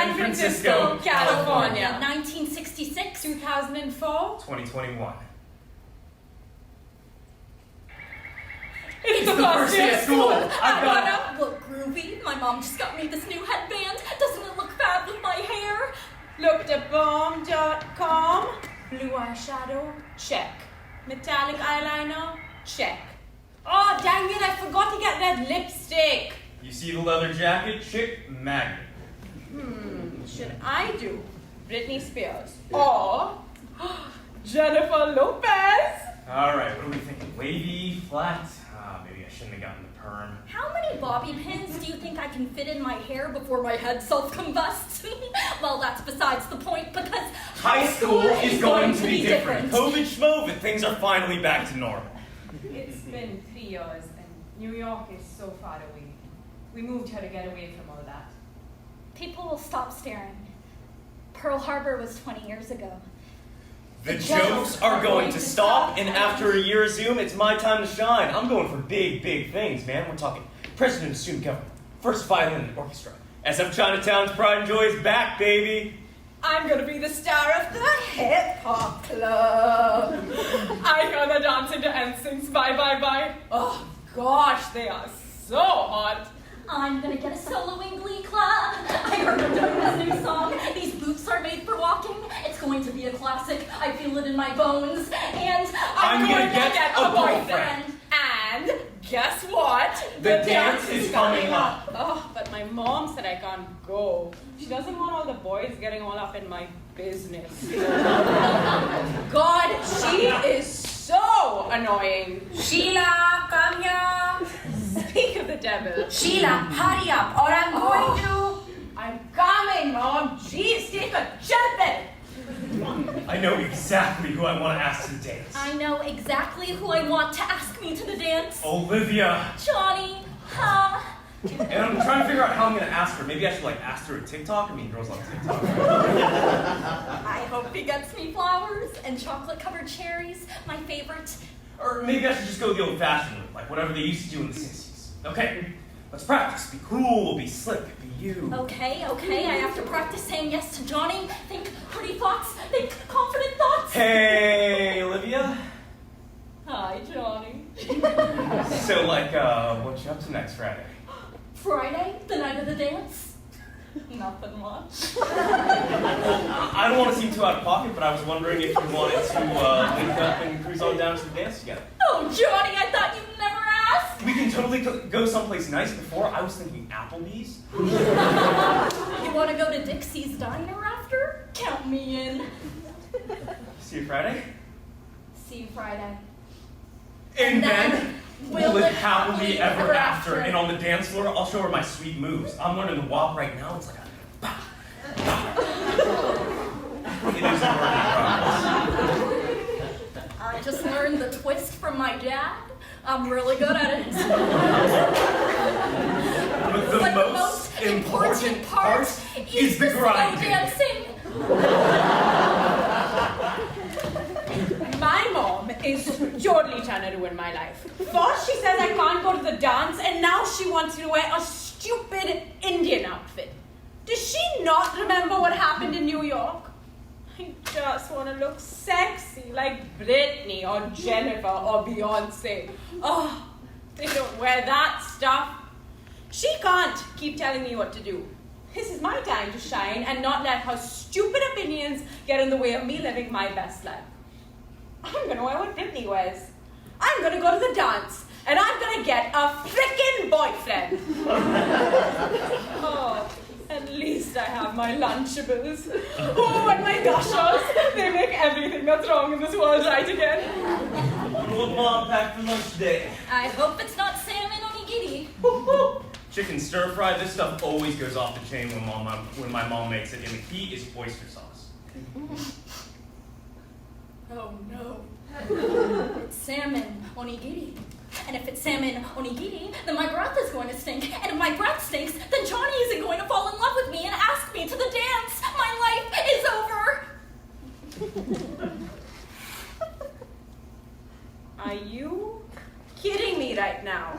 San Francisco, California. 1966. 2004. 2021. It's the first day of school. I wanna look groovy. My mom just got me this new headband. Doesn't it look fab with my hair? Looked at bomb.com. Blue eyeshadow, check. Metallic eyeliner, check. Oh, dang it, I forgot to get that lipstick. You see the leather jacket? Chick magnet. Should I do Britney Spears or Jennifer Lopez? All right, what are we thinking? Wavy, flat? Maybe I shouldn't have gotten the perm. How many bobby pins do you think I can fit in my hair before my head self-combusts? Well, that's besides the point because High school is going to be different. COVID schmo, but things are finally back to normal. It's been 3 years and New York is so far away. We moved here to get away from all that. people will stop staring. Pearl Harbor was 20 years ago. The jokes are going to stop, and after a year of Zoom, it's my time to shine. I'm going for big, big things, man. We're talking president of student government, first violin in orchestra. SF Chinatown's pride and joy is back, baby. I'm gonna be the star of the hip-hop club. I hear they're dancing to NSYNC's Bye Bye Bye. Oh gosh, they are so hot. I'm gonna get a soloing glee club. I heard they're doing this new song. These boots are made for walking. It's going to be a classic. I feel it in my bones. And I'm gonna get a boyfriend. And guess what? The dance is coming up. Oh, but my mom said I can't go. She doesn't want all the boys getting all up in my business. God, she is so annoying. Sheila, come here. Speak of the devil. Sheila, hurry up, or I'm going to. I'm coming, Mom. Jeez, take a jumping. I know exactly who I want to ask to the dance. I know exactly who I want to ask me to the dance. Olivia. Johnny, huh? And I'm trying to figure out how I'm going to ask her. Maybe I should ask her a TikTok. I mean, girls love TikTok. I hope he gets me flowers and chocolate-covered cherries, my favorite. Or maybe I should just go the old-fashioned route, whatever they used to do in the 60s. Okay, let's practice. Be cool, be slick, be you. Okay, I have to practice saying yes to Johnny. Think pretty thoughts, think confident thoughts. Hey, Olivia. Hi, Johnny. So, what you up to next Friday? Friday, the night of the dance? Nothing much. I don't want to seem too out of pocket, but I was wondering if you wanted to link up and cruise on down to the dance together. Oh, Johnny, I thought you'd never ask. We can totally go someplace nice. Before, I was thinking Applebee's. You want to go to Dixie's Diner after? Count me in. See you Friday. See you Friday. And then we'll live happily happily ever after. And on the dance floor, I'll show her my sweet moves. I'm learning the WAP right now. It's like a bah, bah. It is a work in progress. I just learned the twist from my dad. I'm really good at it. But the most important part is the slow grinding. dancing. My mom is totally trying to ruin my life. First, she says I can't go to the dance, and now she wants me to wear a stupid Indian outfit. Does she not remember what happened in New York? I just want to look sexy like Britney or Jennifer or Beyonce. Oh, they don't wear that stuff. She can't keep telling me what to do. This is my time to shine and not let her stupid opinions get in the way of me living my best life. I'm gonna wear what Britney wears. I'm gonna go to the dance, and I'm gonna get a frickin' boyfriend. Oh, at least I have my Lunchables. Oh, and my gushers. They make everything that's wrong in this world right again. What Mom packed for lunch today? I hope it's not salmon onigiri. Chicken stir fry. This stuff always goes off the chain when my mom makes it, and the key is oyster sauce. Oh no. It's salmon onigiri. And if it's salmon onigiri, then my breath is going to stink. And if my breath stinks, then Johnny isn't going to fall in love with me and ask me to the dance. My life is over. Are you kidding me right now?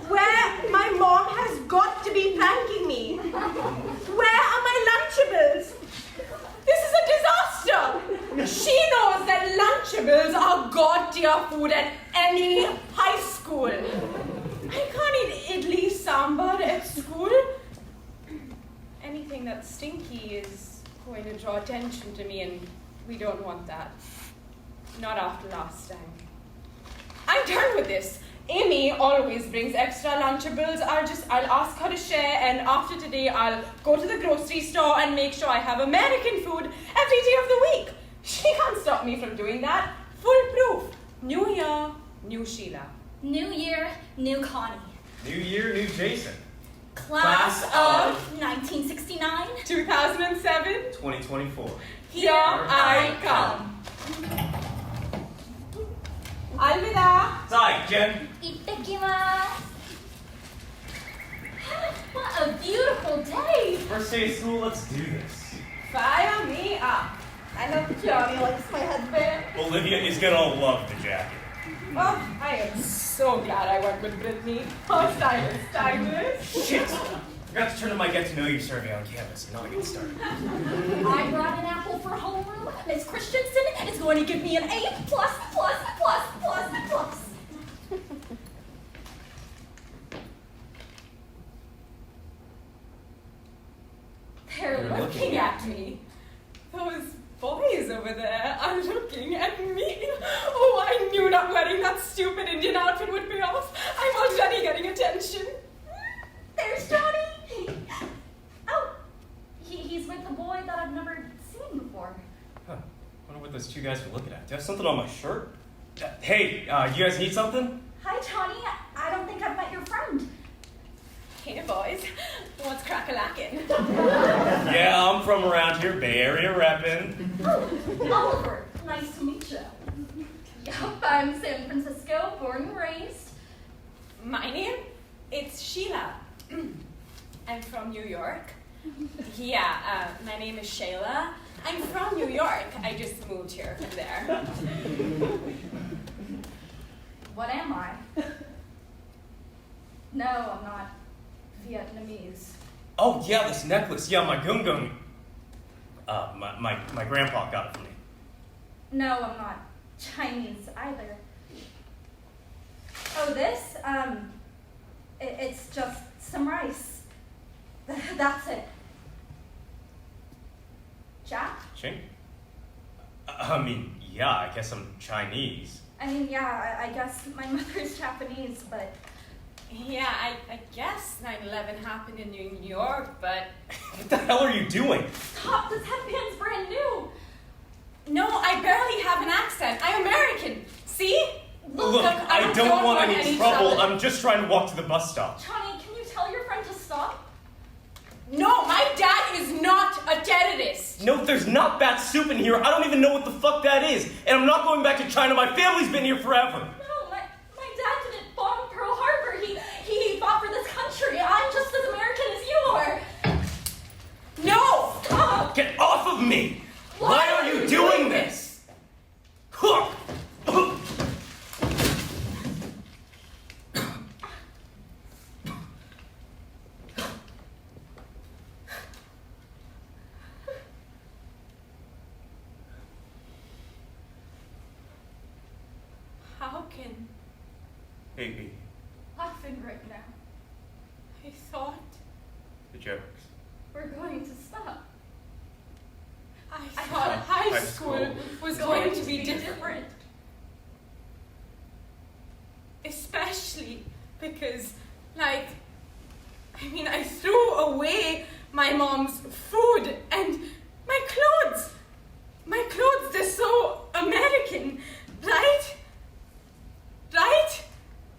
Where my mom has got to be pranking me. Where are my Lunchables? This is a disaster. She knows that Lunchables are god-tier food at any high school. I can't eat idli sambar at school. Anything that's stinky is going to draw attention to me, and we don't want that. Not after last time. I'm done with this. Amy always brings extra Lunchables. I'll ask her to share, and after today, I'll go to the grocery store and make sure I have American food every day of the week. She can't stop me from doing that. Foolproof. New year, new Sheila. New year, new Connie. New year, new Jason. Class of 1969. 2007. 2024. Here I come. Alvida. Sorry, Jen. Itadakimasu. What a beautiful day. First day of school, let's do this. Fire me up. I hope Johnny likes my headband. Olivia is gonna love the jacket. Oh, I am so glad I went with Brittany. Her style is timeless. Shit! Forgot to turn in my get to know you survey on campus. Now I get started. I brought an apple for homeroom. Miss Christensen is going to give me an A+++++++. They're looking at me. Those boys over there are looking at me. Oh, I knew not wearing that stupid Indian outfit would pay off. I'm already getting attention. There's Johnny. Oh, he's with the boy that I've never seen before. Huh. Wonder what those two guys were looking at. Do you have something on my shirt? Hey, you guys need something? Hi, Johnny. I don't think I've met your friend. Hey, boys. What's crack-a-lackin'? Yeah, I'm from around here, Bay Area reppin'. Oh, Oliver. Nice to meet you. Yup, I'm San Francisco, born and raised. My name? It's Sheila. I'm from New York. Yeah, my name is Sheila. I'm from New York. I just moved here from there. What am I? No, I'm not Vietnamese. Oh, yeah, this necklace. Yeah, my gung-gung. My grandpa got it for me. No, I'm not Chinese either. Oh, this? It's just some rice. That's it. Jack? Ching? I mean, yeah, I guess I'm Chinese. I mean, yeah, I guess my mother's Japanese, but... Yeah, I guess 9/11 happened in New York, but... What the hell are you doing? Stop, this headband's brand new! No, I barely have an accent. I'm American. See? Look, I don't want any trouble. I'm just trying to walk to the bus stop. Johnny, can you tell your friend to stop? No, my dad is not a terrorist. No, there's not bat soup in here. I don't even know what the fuck that is. And I'm not going back to China. My family's been here forever. No, my dad didn't bomb Pearl Harbor. He fought for this country. I'm just as American as you are. No! Stop! Get off of me! Why are you doing this? How can Hey, Laughing right now. I thought the jokes. We're going to stop. I thought high school was going to be different. Especially because, I threw away my mom's food and my clothes. My clothes, they're so American, right? Right?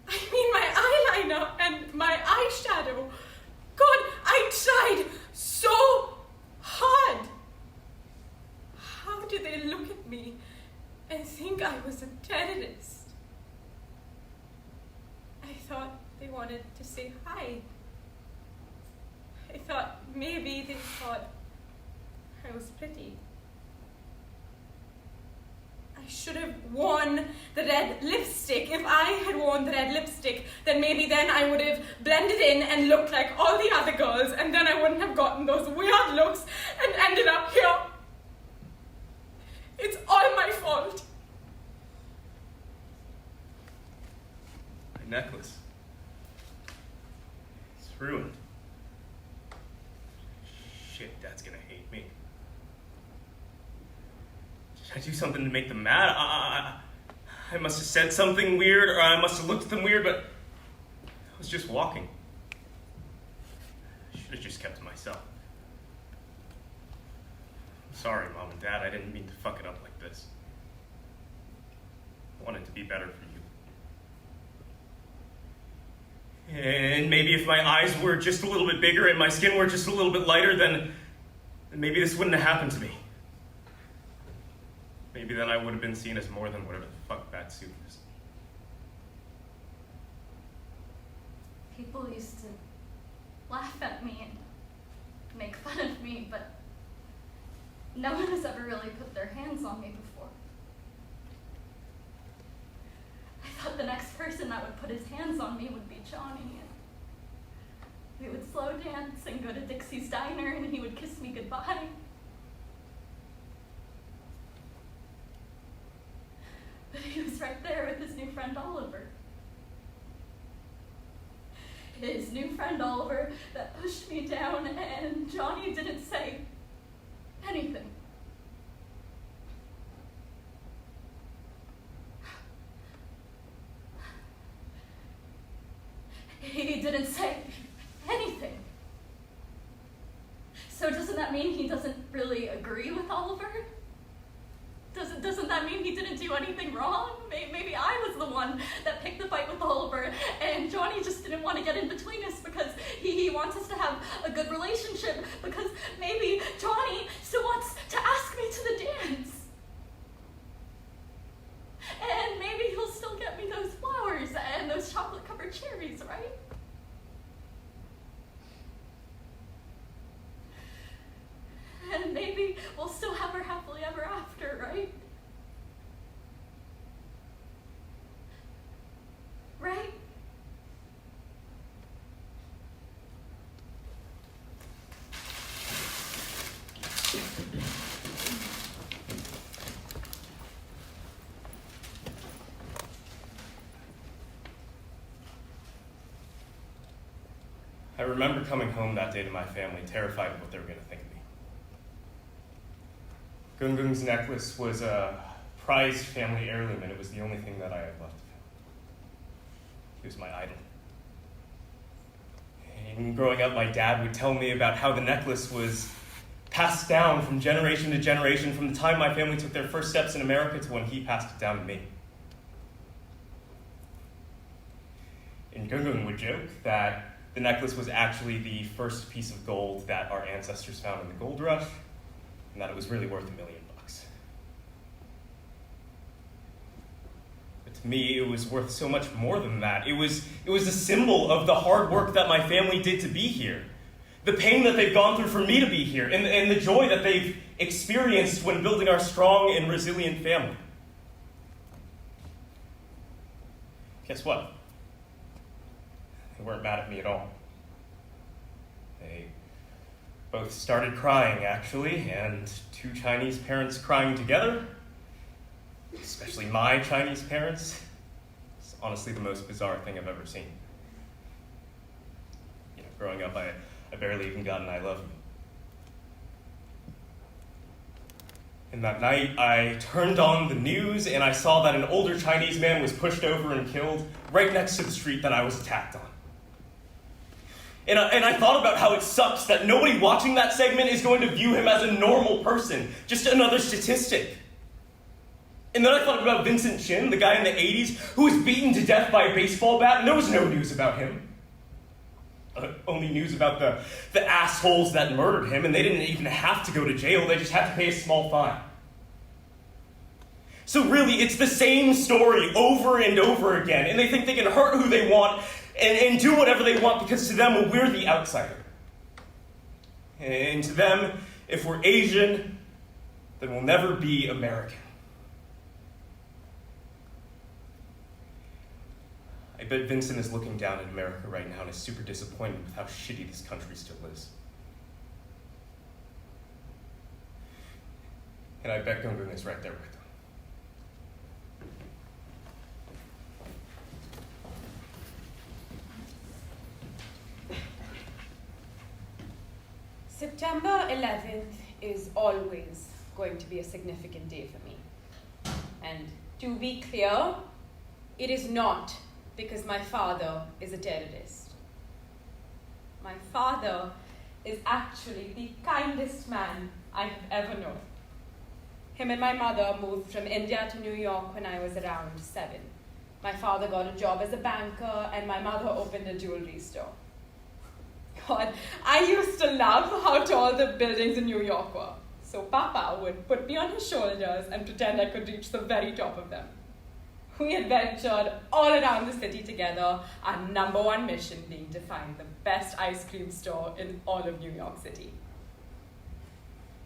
I mean, my eyeliner and my eyeshadow. God, I tried so hard. How did they look at me and think I was a terrorist? I thought they wanted to say hi. I thought maybe they thought I was pretty. I I should have worn the red lipstick. If I had worn the red lipstick, then maybe then I would have blended in and looked like all the other girls, and then I wouldn't have gotten those weird looks and ended up here. It's all my fault. My necklace. It's ruined. Shit, Dad's gonna hate me. Did I do something to make them mad? I must have said something weird, or I must have looked at them weird, but I was just walking. I should have just kept to myself. I'm sorry, Mom and Dad, I didn't mean to fuck it up like this. I wanted to be better for you. And maybe if my eyes were just a little bit bigger and my skin were just a little bit lighter, then maybe this wouldn't have happened to me. Maybe then I would have been seen as more than whatever the fuck that suit is. People used to laugh at me and make fun of me, but no one has ever really put their hands on me before. I thought the next person that would put his hands on me would be Johnny, and we would slow dance and go to Dixie's Diner, and he would kiss me goodbye. But he was right there with his new friend Oliver. His new friend Oliver that pushed me down, and Johnny didn't say anything. He didn't say anything. So doesn't that mean he doesn't really agree with Oliver? Doesn't that mean he didn't do anything wrong? Maybe I was the one that picked the fight with Oliver, and Johnny just didn't want to get in between us because he wants us to have a good relationship, because maybe Johnny still wants to ask me to the dance. And maybe he'll still get me those flowers and those chocolate-covered cherries, right? And maybe we'll still have our happily ever after, right? Right? I remember coming home that day to my family, terrified of what they were going to think of me. Gungung's necklace was a prized family heirloom, and it was the only thing that I had left of him. He was my idol. And growing up, my dad would tell me about how the necklace was passed down from generation to generation, from the time my family took their first steps in America to when he passed it down to me. And Gungung would joke that the necklace was actually the first piece of gold that our ancestors found in the gold rush, and that it was really worth $1 million. But to me, it was worth so much more than that. It was a symbol of the hard work that my family did to be here, the pain that they've gone through for me to be here, and the joy that they've experienced when building our strong and resilient family. Guess what? They weren't mad at me at all. They both started crying, actually, and two Chinese parents crying together, especially my Chinese parents, it's honestly the most bizarre thing I've ever seen. You know, growing up, I barely even got an I love you. And that night, I turned on the news and I saw that an older Chinese man was pushed over and killed right next to the street that I was attacked on. And I thought about how it sucks that nobody watching that segment is going to view him as a normal person, just another statistic. And then I thought about Vincent Chin, the guy in the 80s who was beaten to death by a baseball bat, and there was no news about him. Only news about the assholes that murdered him, and they didn't even have to go to jail, they just had to pay a small fine. So really, it's the same story over and over again, and they think they can hurt who they want and do whatever they want because to them, we're the outsider. And to them, if we're Asian, then we'll never be American. I bet Vincent is looking down at America right now and is super disappointed with how shitty this country still is. And I bet Gungun is right there with them. September 11th is always going to be a significant day for me. And to be clear, it is not because my father is a terrorist. My father is actually the kindest man I have ever known. Him and my mother moved from India to New York when I was around 7. My father got a job as a banker and my mother opened a jewelry store. God, I used to love how tall the buildings in New York were. So Papa would put me on his shoulders and pretend I could reach the very top of them. We adventured all around the city together, our number one mission being to find the best ice cream store in all of New York City.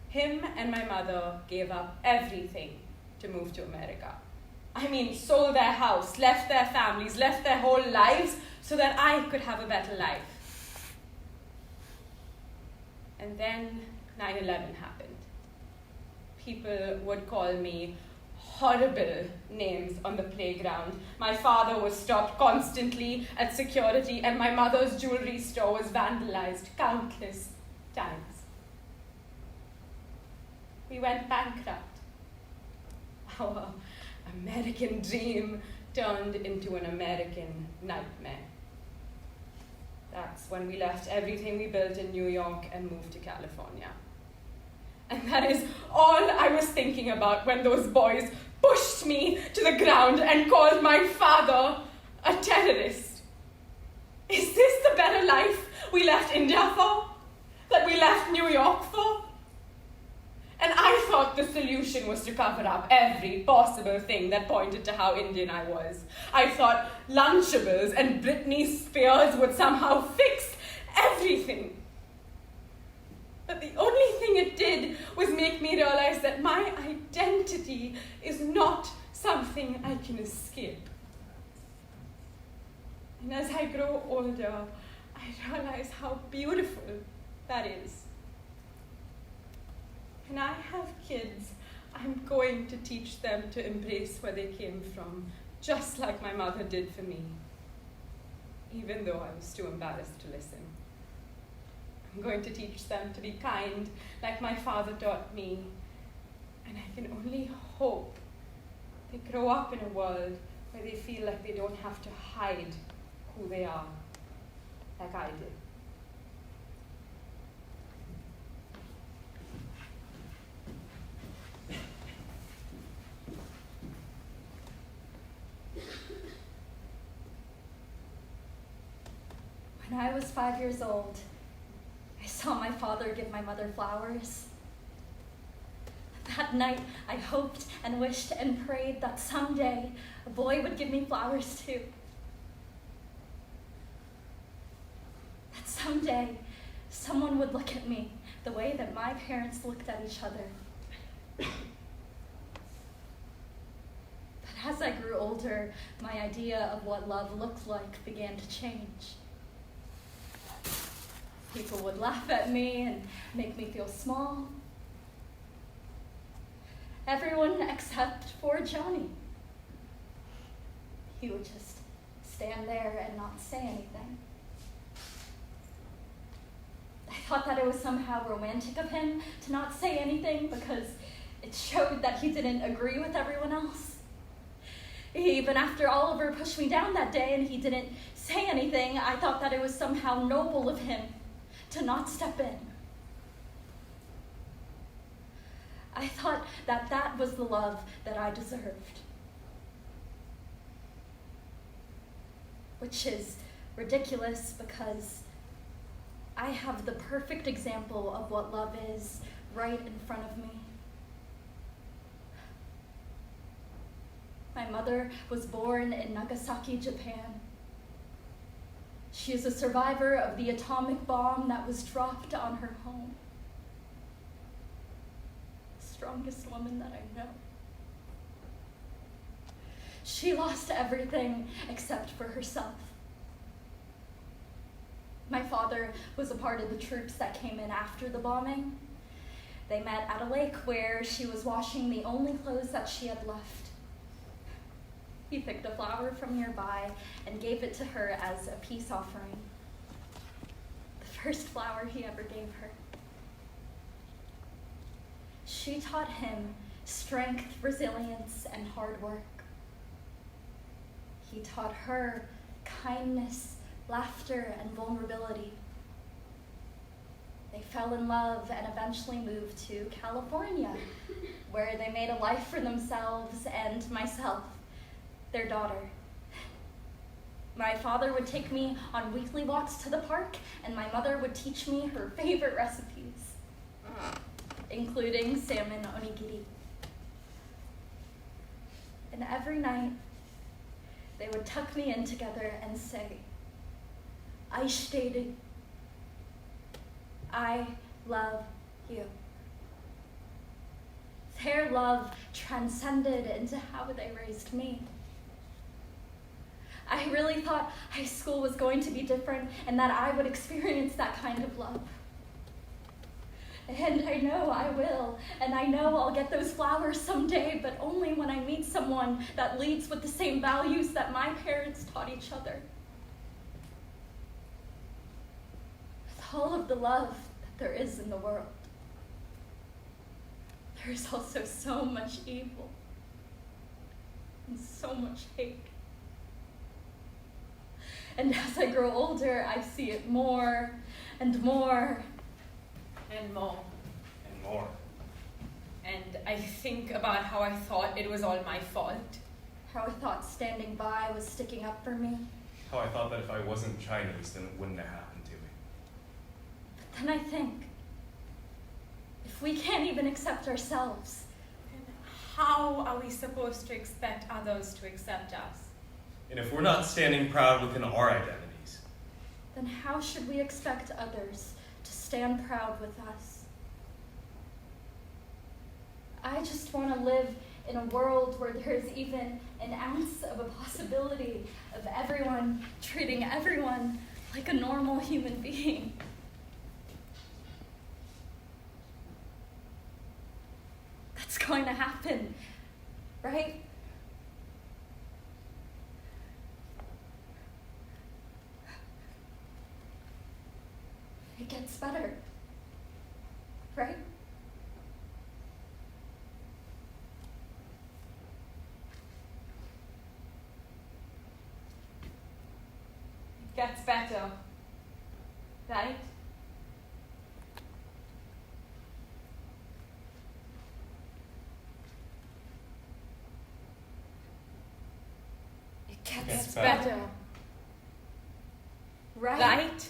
Him and my mother gave up everything to move to America. I mean, sold their house, left their families, left their whole lives so that I could have a better life. And then 9/11 happened. People would call me horrible names on the playground. My father was stopped constantly at security, and my mother's jewelry store was vandalized countless times. We went bankrupt. Our American dream turned into an American nightmare. That's when we left everything we built in New York and moved to California. And that is all I was thinking about when those boys pushed me to the ground and called my father a terrorist. Is this the better life we left India for? That we left New York for? And I thought the solution was to cover up every possible thing that pointed to how Indian I was. I thought Lunchables and Britney Spears would somehow fix everything. But the only thing it did was make me realize that my identity is not something I can escape. And as I grow older, I realize how beautiful that is. When I have kids, I'm going to teach them to embrace where they came from, just like my mother did for me, even though I was too embarrassed to listen. I'm going to teach them to be kind, like my father taught me, and I can only hope they grow up in a world where they feel like they don't have to hide who they are, like I did. When I was 5 years old, I saw my father give my mother flowers. That night, I hoped and wished and prayed that someday a boy would give me flowers too. That someday someone would look at me the way that my parents looked at each other. But as I grew older, my idea of what love looked like began to change. People would laugh at me and make me feel small. Everyone except for Johnny. He would just stand there and not say anything. I thought that it was somehow romantic of him to not say anything because it showed that he didn't agree with everyone else. Even after Oliver pushed me down that day and he didn't say anything, I thought that it was somehow noble of him to not step in. I thought that that was the love that I deserved. Which is ridiculous because I have the perfect example of what love is right in front of me. My mother was born in Nagasaki, Japan. She is a survivor of the atomic bomb that was dropped on her home. The strongest woman that I know. She lost everything except for herself. My father was a part of the troops that came in after the bombing. They met at a lake where she was washing the only clothes that she had left. He picked a flower from nearby and gave it to her as a peace offering. The first flower he ever gave her. She taught him strength, resilience, and hard work. He taught her kindness, laughter, and vulnerability. They fell in love and eventually moved to California, where they made a life for themselves and myself, their daughter. My father would take me on weekly walks to the park, and my mother would teach me her favorite recipes, including salmon onigiri. And every night, they would tuck me in together and say, "I stated, I love you." Their love transcended into how they raised me. I really thought high school was going to be different and that I would experience that kind of love. And I know I will, and I know I'll get those flowers someday, but only when I meet someone that leads with the same values that my parents taught each other. With all of the love that there is in the world, there is also so much evil and so much hate. And as I grow older, I see it more and more. And more. And more. And I think about how I thought it was all my fault. How I thought standing by was sticking up for me. How I thought that if I wasn't Chinese, then it wouldn't have happened to me. But then I think, if we can't even accept ourselves, then how are we supposed to expect others to accept us? And if we're not standing proud within our identities, then how should we expect others to stand proud with us? I just want to live in a world where there's even an ounce of a possibility of everyone treating everyone like a normal human being. That's going to happen, right? It gets better, right? It gets better, right? It gets Gets better, better. Right? right?